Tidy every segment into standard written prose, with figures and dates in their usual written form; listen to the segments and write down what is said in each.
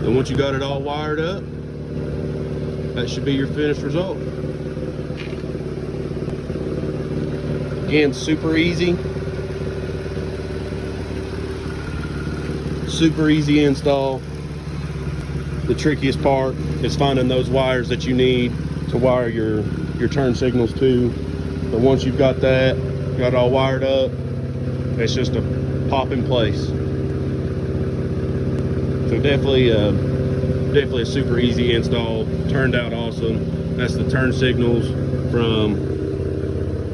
And once you got it all wired up, that should be your finished result. Again, super easy. Super easy install. The trickiest part is finding those wires that you need to wire your turn signals to. But once you've got that, got it all wired up, it's just a pop in place. So definitely a super easy install. Turned out awesome. That's the turn signals from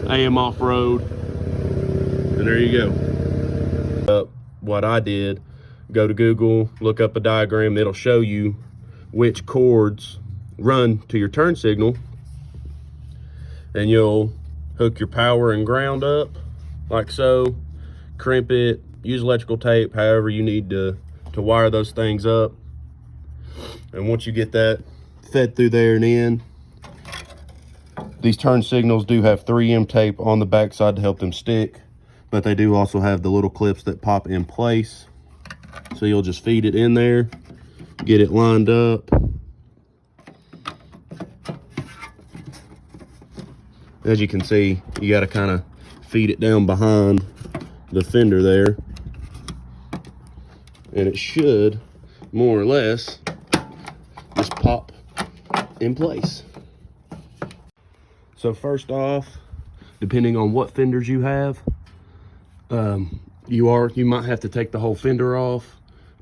AM Off-Road. And there you go. What I did, go to Google, look up a diagram that'll show you which cords run to your turn signal, and you'll hook your power and ground up like so, crimp it, use electrical tape, however you need to wire those things up. And once you get that fed through there and in, these turn signals do have 3M tape on the backside to help them stick, but they do also have the little clips that pop in place. So you'll just feed it in there, get it lined up. As you can see, you got to kind of feed it down behind the fender there, and it should more or less just pop in place. So first off, depending on what fenders you have, you might have to take the whole fender off,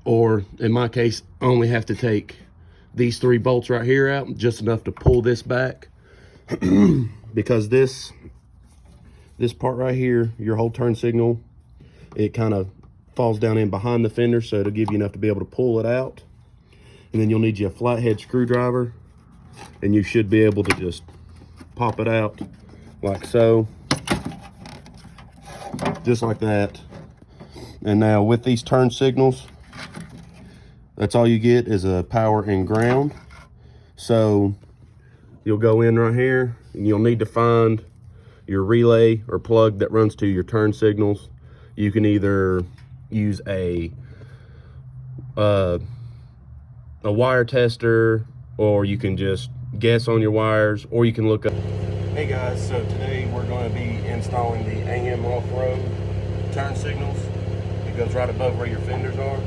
or in my case, only have to take these 3 bolts right here out, just enough to pull this back. Because this part right here, your whole turn signal, it kind of falls down in behind the fender, so it'll give you enough to be able to pull it out. And then you'll need you a flathead screwdriver, and you should be able to just pop it out like so, just like that. And now with these turn signals, that's all you get is a power and ground. So you'll go in right here, and you'll need to find your relay or plug that runs to your turn signals. You can either use a wire tester, or you can just guess on your wires, or you can look up. Hey guys, so today we're going to be installing the AM Off-Road turn signals. It goes right above where your fenders are.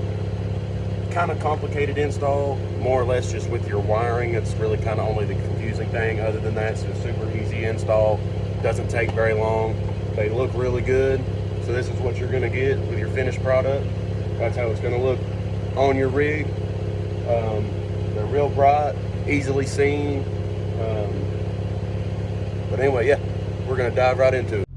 Kind of complicated install, more or less just with your wiring. It's really kind of only the confusing thing. Other than that, it's a super easy install. Doesn't take very long. They look really good. So this is what you're going to get with your finished product. That's how it's going to look on your rig. They're real bright, easily seen. But anyway, yeah, we're going to dive right into it.